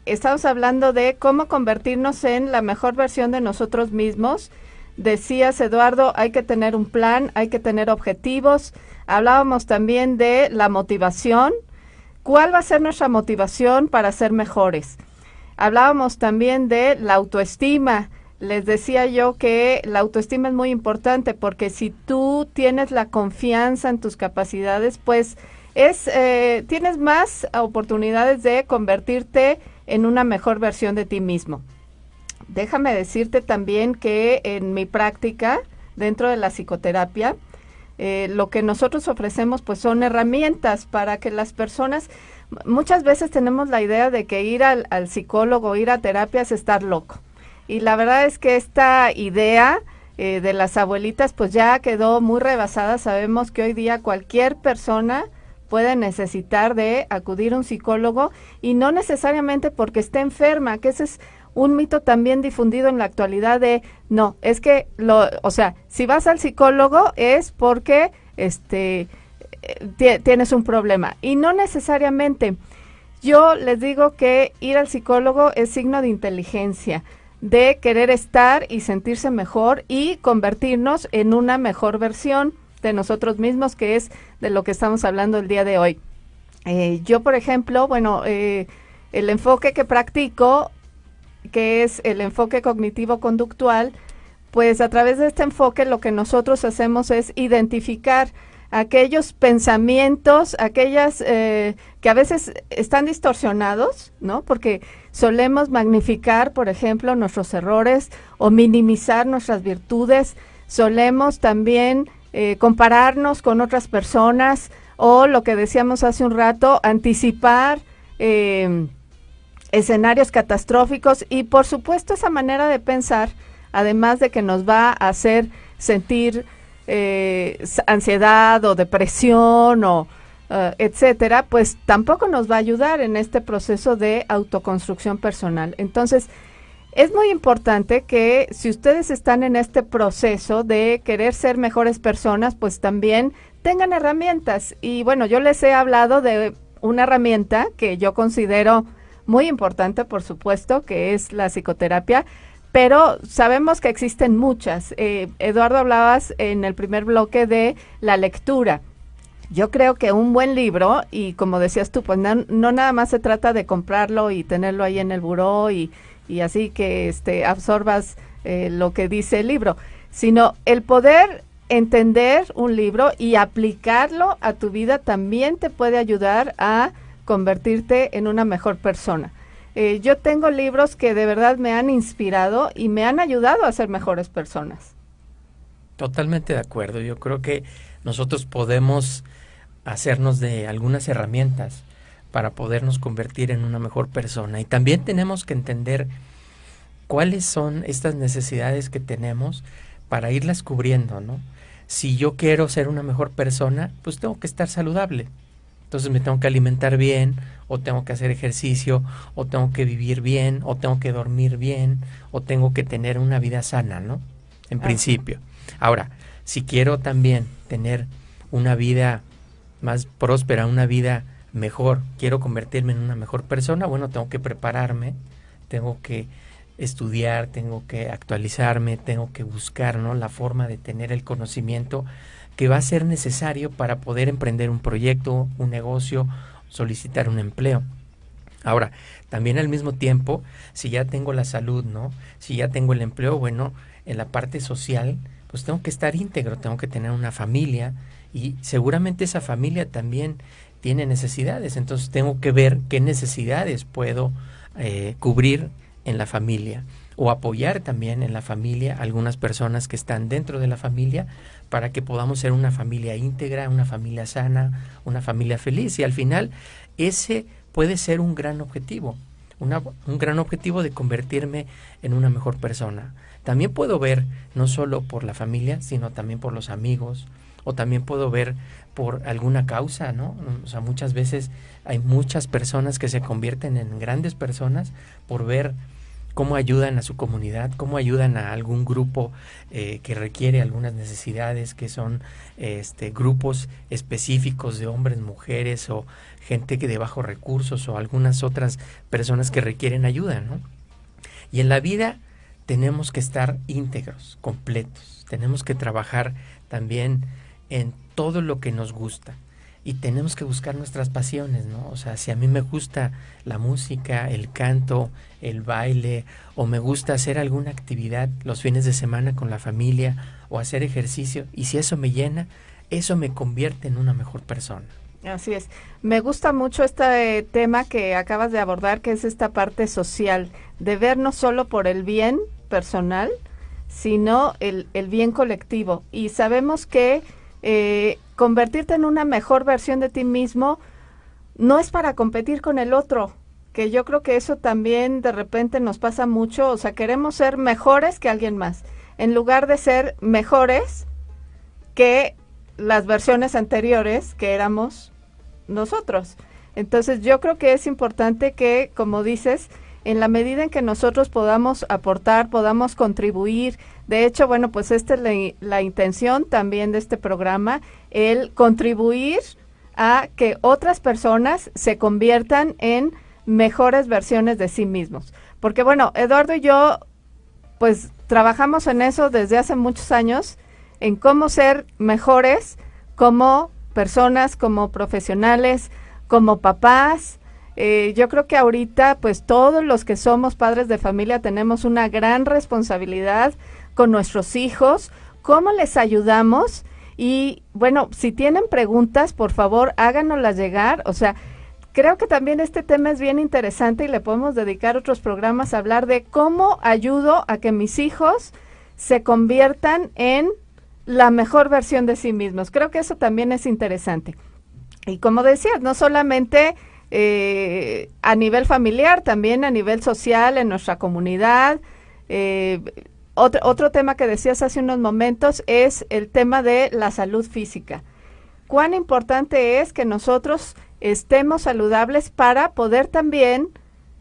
Estamos hablando de cómo convertirnos en la mejor versión de nosotros mismos. Decías, Eduardo, hay que tener un plan, hay que tener objetivos. Hablábamos también de la motivación. ¿Cuál va a ser nuestra motivación para ser mejores? Hablábamos también de la autoestima. Les decía yo que la autoestima es muy importante porque si tú tienes la confianza en tus capacidades, pues tienes más oportunidades de convertirte en una mejor versión de ti mismo. Déjame decirte también que en mi práctica, dentro de la psicoterapia, lo que nosotros ofrecemos pues son herramientas para que las personas, muchas veces tenemos la idea de que ir al psicólogo, ir a terapia es estar loco. Y la verdad es que esta idea de las abuelitas pues ya quedó muy rebasada. Sabemos que hoy día cualquier persona puede necesitar de acudir a un psicólogo y no necesariamente porque esté enferma, que ese es un mito también difundido en la actualidad de, no, es que, si vas al psicólogo es porque tienes un problema. Y no necesariamente. Yo les digo que ir al psicólogo es signo de inteligencia, de querer estar y sentirse mejor y convertirnos en una mejor versión de nosotros mismos, que es de lo que estamos hablando el día de hoy. Yo, por ejemplo, el enfoque que practico, que es el enfoque cognitivo-conductual, pues a través de este enfoque lo que nosotros hacemos es identificar aquellos pensamientos, aquellas que a veces están distorsionados, ¿no? Porque solemos magnificar, por ejemplo, nuestros errores o minimizar nuestras virtudes. Solemos también compararnos con otras personas o, lo que decíamos hace un rato, anticipar escenarios catastróficos. Y, por supuesto, esa manera de pensar, además de que nos va a hacer sentir ansiedad o depresión o etcétera, pues tampoco nos va a ayudar en este proceso de autoconstrucción personal. Entonces, es muy importante que si ustedes están en este proceso de querer ser mejores personas, pues también tengan herramientas. Y bueno, yo les he hablado de una herramienta que yo considero muy importante, por supuesto, que es la psicoterapia, pero sabemos que existen muchas. Eduardo, hablabas en el primer bloque de la lectura. Yo creo que un buen libro, y como decías tú, pues no nada más se trata de comprarlo y tenerlo ahí en el buró y así que absorbas lo que dice el libro, sino el poder entender un libro y aplicarlo a tu vida también te puede ayudar a convertirte en una mejor persona. Yo tengo libros que de verdad me han inspirado y me han ayudado a ser mejores personas. Totalmente de acuerdo. Yo creo que nosotros podemos hacernos de algunas herramientas para podernos convertir en una mejor persona. Y también tenemos que entender cuáles son estas necesidades que tenemos para irlas cubriendo, ¿no? Si yo quiero ser una mejor persona, pues tengo que estar saludable. Entonces me tengo que alimentar bien, o tengo que hacer ejercicio, o tengo que vivir bien, o tengo que dormir bien, o tengo que tener una vida sana, ¿no? En principio. Ahora, si quiero también tener una vida más próspera, una vida mejor, quiero convertirme en una mejor persona, bueno, tengo que prepararme, tengo que estudiar, tengo que actualizarme, tengo que buscar, ¿no?, la forma de tener el conocimiento que va a ser necesario para poder emprender un proyecto, un negocio, solicitar un empleo. Ahora, también al mismo tiempo, si ya tengo la salud, ¿no?, si ya tengo el empleo, bueno, en la parte social, pues tengo que estar íntegro, tengo que tener una familia, y seguramente esa familia también tiene necesidades, entonces tengo que ver qué necesidades puedo cubrir en la familia, o apoyar también en la familia a algunas personas que están dentro de la familia, para que podamos ser una familia íntegra, una familia sana, una familia feliz. Y al final ese puede ser un gran objetivo, un gran objetivo de convertirme en una mejor persona. También puedo ver no solo por la familia, sino también por los amigos, o también puedo ver por alguna causa, ¿no? O sea, muchas veces hay muchas personas que se convierten en grandes personas por ver cómo ayudan a su comunidad, cómo ayudan a algún grupo que requiere algunas necesidades, que son grupos específicos de hombres, mujeres, o gente que de bajos recursos, o algunas otras personas que requieren ayuda, ¿no? Y en la vida tenemos que estar íntegros, completos, tenemos que trabajar también en todo lo que nos gusta, y tenemos que buscar nuestras pasiones, ¿no? O sea, si a mí me gusta la música, el canto, el baile, o me gusta hacer alguna actividad los fines de semana con la familia, o hacer ejercicio, y si eso me llena, eso me convierte en una mejor persona. Así es. Me gusta mucho este tema que acabas de abordar, que es esta parte social, de ver no solo por el bien personal, sino el bien colectivo. Y sabemos que convertirte en una mejor versión de ti mismo no es para competir con el otro, que yo creo que eso también de repente nos pasa mucho. O sea, queremos ser mejores que alguien más, en lugar de ser mejores que las versiones anteriores que éramos nosotros. Entonces yo creo que es importante que, como dices, en la medida en que nosotros podamos aportar, podamos contribuir. De hecho, bueno, pues esta es la intención también de este programa, el contribuir a que otras personas se conviertan en mejores versiones de sí mismos. Porque bueno, Eduardo y yo pues trabajamos en eso desde hace muchos años, en cómo ser mejores como personas, como profesionales, como papás. Yo creo que ahorita pues todos los que somos padres de familia tenemos una gran responsabilidad con nuestros hijos, cómo les ayudamos. Y bueno, si tienen preguntas, por favor háganoslas llegar. O sea, creo que también este tema es bien interesante y le podemos dedicar otros programas a hablar de cómo ayudo a que mis hijos se conviertan en la mejor versión de sí mismos. Creo que eso también es interesante. Y como decías, no solamente a nivel familiar, también a nivel social, en nuestra comunidad. Otro tema que decías hace unos momentos es el tema de la salud física. Cuán importante es que nosotros estemos saludables para poder también,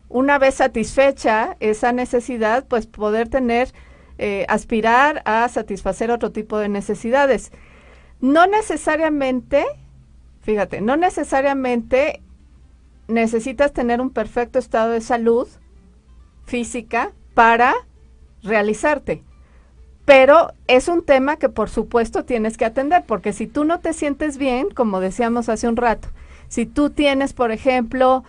una vez satisfecha esa necesidad, pues poder tener, aspirar a satisfacer otro tipo de necesidades. No necesariamente, fíjate, no necesariamente necesitas tener un perfecto estado de salud física para realizarte, pero es un tema que por supuesto tienes que atender, porque si tú no te sientes bien, como decíamos hace un rato, si tú tienes, por ejemplo,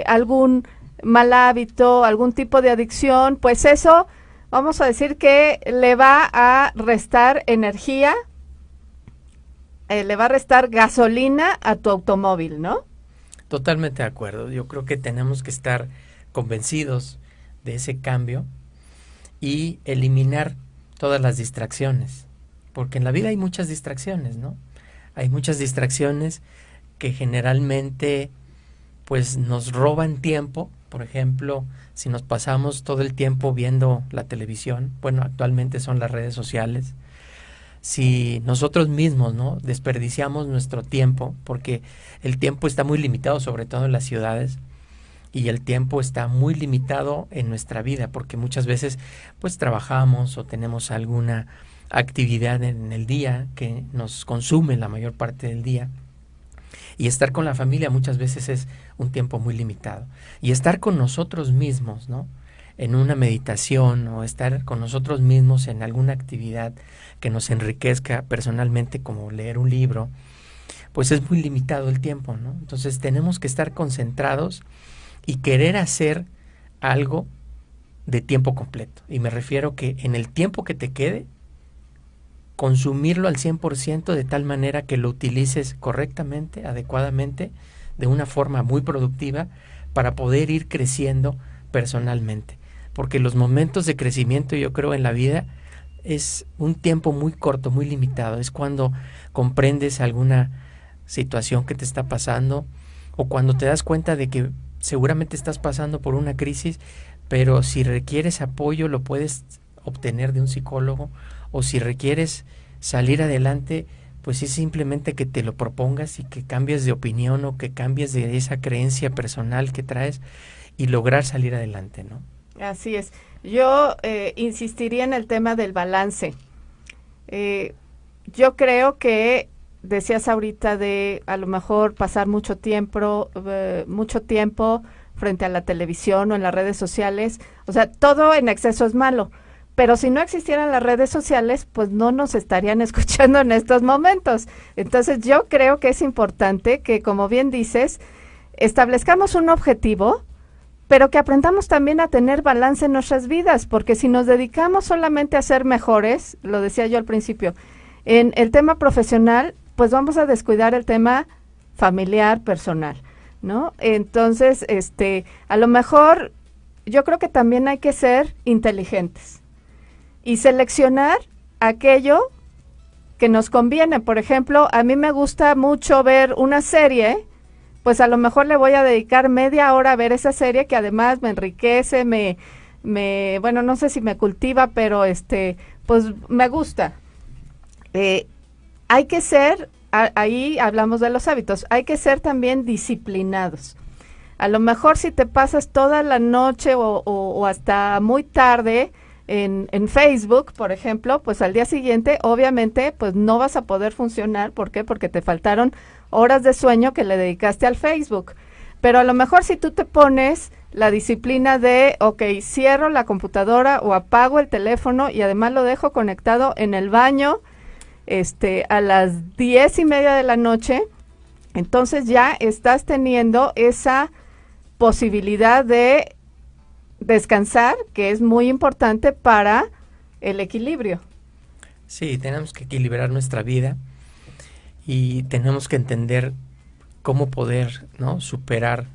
algún mal hábito, algún tipo de adicción, pues eso, vamos a decir que le va a restar energía, le va a restar gasolina a tu automóvil, ¿no? Totalmente de acuerdo. Yo creo que tenemos que estar convencidos de ese cambio y eliminar todas las distracciones porque en la vida hay muchas distracciones, ¿no? Hay muchas distracciones que generalmente pues nos roban tiempo. Por ejemplo, si nos pasamos todo el tiempo viendo la televisión, bueno, actualmente son las redes sociales. Si nosotros mismos, ¿no?, desperdiciamos nuestro tiempo, porque el tiempo está muy limitado, sobre todo en las ciudades, y el tiempo está muy limitado en nuestra vida, porque muchas veces pues trabajamos o tenemos alguna actividad en el día que nos consume la mayor parte del día. Y estar con la familia muchas veces es un tiempo muy limitado. Y estar con nosotros mismos, ¿no?, en una meditación o estar con nosotros mismos en alguna actividad que nos enriquezca personalmente, como leer un libro, pues es muy limitado el tiempo, ¿no? Entonces tenemos que estar concentrados y querer hacer algo de tiempo completo. Y me refiero que en el tiempo que te quede, consumirlo al 100% de tal manera que lo utilices correctamente, adecuadamente, de una forma muy productiva para poder ir creciendo personalmente. Porque los momentos de crecimiento, yo creo, en la vida es un tiempo muy corto, muy limitado. Es cuando comprendes alguna situación que te está pasando o cuando te das cuenta de que seguramente estás pasando por una crisis, pero si requieres apoyo lo puedes obtener de un psicólogo, o si requieres salir adelante, pues es simplemente que te lo propongas y que cambies de opinión o que cambies de esa creencia personal que traes y lograr salir adelante, ¿no? Así es. Yo insistiría en el tema del balance. Yo creo que decías ahorita de a lo mejor pasar mucho tiempo frente a la televisión o en las redes sociales. O sea, todo en exceso es malo. Pero si no existieran las redes sociales, pues no nos estarían escuchando en estos momentos. Entonces yo creo que es importante que, como bien dices, establezcamos un objetivo, pero que aprendamos también a tener balance en nuestras vidas, porque si nos dedicamos solamente a ser mejores, lo decía yo al principio, en el tema profesional, pues vamos a descuidar el tema familiar, personal, ¿no? Entonces, a lo mejor yo creo que también hay que ser inteligentes y seleccionar aquello que nos conviene. Por ejemplo, a mí me gusta mucho ver una serie, pues a lo mejor le voy a dedicar media hora a ver esa serie que además me enriquece, bueno, no sé si me cultiva, pero pues me gusta. Hay que ser, ahí hablamos de los hábitos, hay que ser también disciplinados. A lo mejor si te pasas toda la noche o hasta muy tarde en Facebook, por ejemplo, pues al día siguiente, obviamente, pues no vas a poder funcionar. ¿Por qué? Porque te faltaron horas de sueño que le dedicaste al Facebook. Pero a lo mejor si tú te pones la disciplina de, ok, cierro la computadora o apago el teléfono y además lo dejo conectado en el baño, a las 10:30 de la noche, entonces ya estás teniendo esa posibilidad de descansar, que es muy importante para el equilibrio. Sí, tenemos que equilibrar nuestra vida y tenemos que entender cómo poder, ¿no?, superar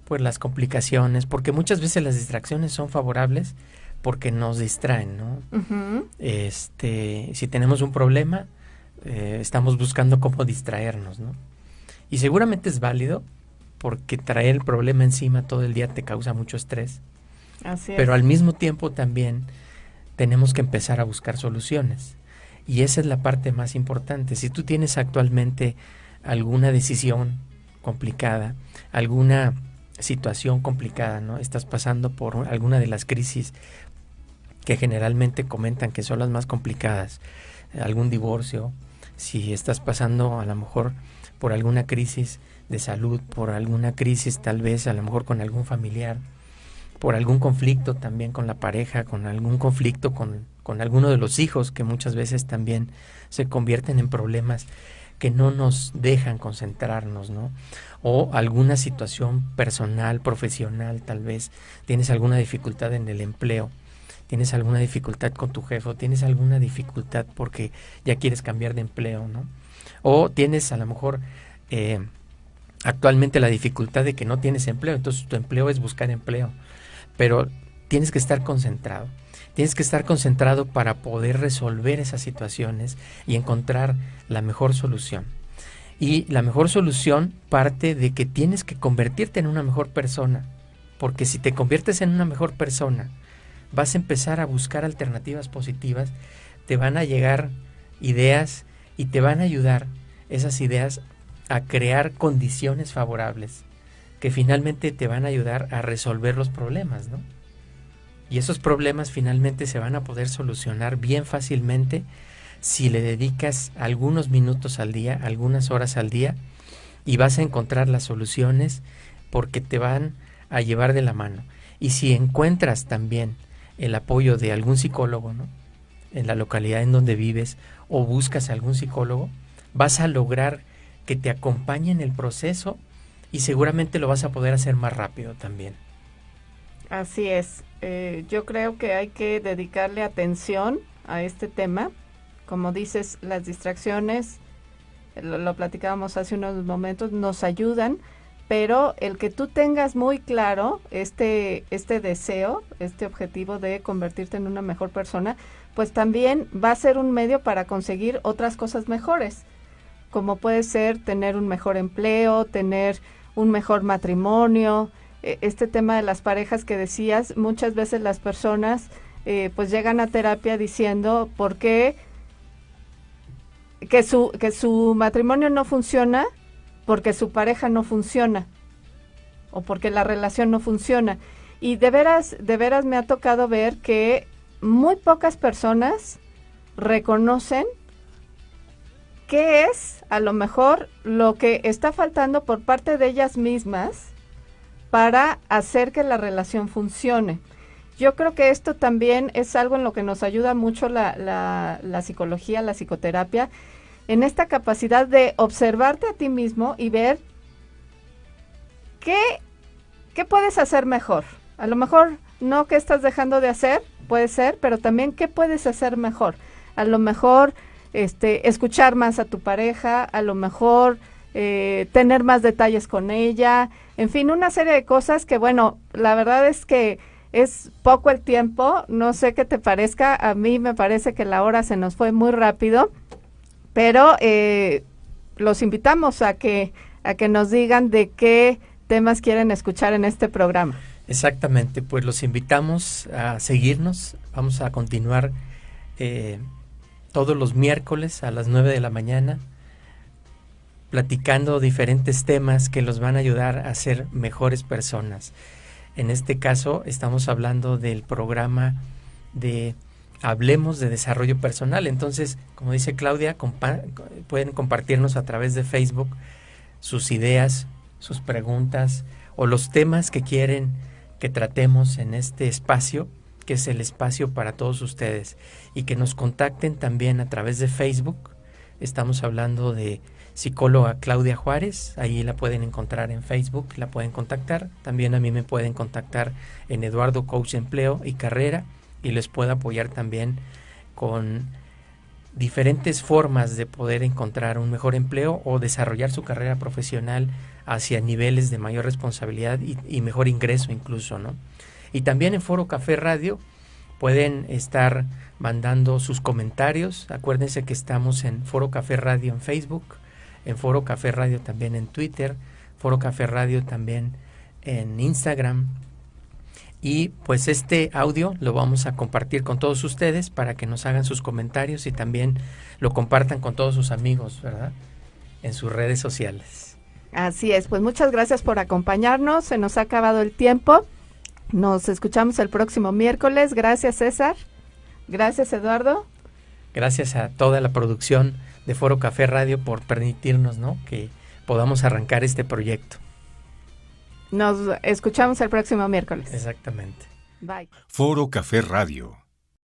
pues las complicaciones, porque muchas veces las distracciones son favorables porque nos distraen, ¿no? Uh-huh. Si tenemos un problema, estamos buscando cómo distraernos, ¿no? Y seguramente es válido porque traer el problema encima todo el día te causa mucho estrés. Así es. Pero al mismo tiempo también tenemos que empezar a buscar soluciones. Y esa es la parte más importante. Si tú tienes actualmente alguna decisión complicada, alguna situación complicada, ¿no?, estás pasando por alguna de las crisis que generalmente comentan que son las más complicadas, algún divorcio, si estás pasando a lo mejor por alguna crisis de salud, por alguna crisis tal vez a lo mejor con algún familiar, por algún conflicto también con la pareja, con algún conflicto con alguno de los hijos, que muchas veces también se convierten en problemas que no nos dejan concentrarnos, ¿no? O alguna situación personal, profesional, tal vez tienes alguna dificultad en el empleo, tienes alguna dificultad con tu jefe, o tienes alguna dificultad porque ya quieres cambiar de empleo, ¿no? O tienes a lo mejor actualmente la dificultad de que no tienes empleo, entonces tu empleo es buscar empleo, pero tienes que estar concentrado. Tienes que estar concentrado para poder resolver esas situaciones y encontrar la mejor solución. Y la mejor solución parte de que tienes que convertirte en una mejor persona, porque si te conviertes en una mejor persona, vas a empezar a buscar alternativas positivas, te van a llegar ideas y te van a ayudar esas ideas a crear condiciones favorables que finalmente te van a ayudar a resolver los problemas, ¿no? Y esos problemas finalmente se van a poder solucionar bien fácilmente si le dedicas algunos minutos al día, algunas horas al día, y vas a encontrar las soluciones porque te van a llevar de la mano. Y si encuentras también el apoyo de algún psicólogo, ¿no?, en la localidad en donde vives, o buscas algún psicólogo, vas a lograr que te acompañe en el proceso y seguramente lo vas a poder hacer más rápido también. Así es. Yo creo que hay que dedicarle atención a este tema. Como dices, las distracciones, lo platicábamos hace unos momentos, nos ayudan, pero el que tú tengas muy claro este deseo, este objetivo de convertirte en una mejor persona, pues también va a ser un medio para conseguir otras cosas mejores, como puede ser tener un mejor empleo, tener un mejor matrimonio. Este tema de las parejas que decías, muchas veces las personas pues llegan a terapia diciendo por qué que su matrimonio no funciona porque su pareja no funciona o porque la relación no funciona. Y de veras me ha tocado ver que muy pocas personas reconocen qué es a lo mejor lo que está faltando por parte de ellas mismas para hacer que la relación funcione. Yo creo que esto también es algo en lo que nos ayuda mucho la psicología, la psicoterapia, en esta capacidad de observarte a ti mismo y ver qué puedes hacer mejor. A lo mejor no qué estás dejando de hacer, puede ser, pero también qué puedes hacer mejor. A lo mejor escuchar más a tu pareja, a lo mejor tener más detalles con ella, en fin, una serie de cosas que, bueno, la verdad es que es poco el tiempo, no sé qué te parezca, a mí me parece que la hora se nos fue muy rápido, pero los invitamos a que nos digan de qué temas quieren escuchar en este programa. Exactamente, pues los invitamos a seguirnos, vamos a continuar todos los miércoles a las 9 de la mañana, platicando diferentes temas que los van a ayudar a ser mejores personas. En este caso estamos hablando del programa de Hablemos de Desarrollo Personal. Entonces, como dice Claudia, pueden compartirnos a través de Facebook sus ideas, sus preguntas o los temas que quieren que tratemos en este espacio, que es el espacio para todos ustedes, y que nos contacten también a través de Facebook. Estamos hablando de psicóloga Claudia Juárez, ahí la pueden encontrar en Facebook, la pueden contactar. También a mí me pueden contactar en Eduardo Coach de Empleo y Carrera, y les puedo apoyar también con diferentes formas de poder encontrar un mejor empleo o desarrollar su carrera profesional hacia niveles de mayor responsabilidad y mejor ingreso incluso, ¿no? Y también en Foro Café Radio pueden estar mandando sus comentarios. Acuérdense que estamos en Foro Café Radio en Facebook, en Foro Café Radio también en Twitter, Foro Café Radio también en Instagram. Y pues este audio lo vamos a compartir con todos ustedes para que nos hagan sus comentarios y también lo compartan con todos sus amigos, ¿verdad?, en sus redes sociales. Así es, pues muchas gracias por acompañarnos, se nos ha acabado el tiempo. Nos escuchamos el próximo miércoles. Gracias, César. Gracias, Eduardo. Gracias a toda la producción de Foro Café Radio por permitirnos, ¿no?, que podamos arrancar este proyecto. Nos escuchamos el próximo miércoles. Exactamente. Bye. Foro Café Radio.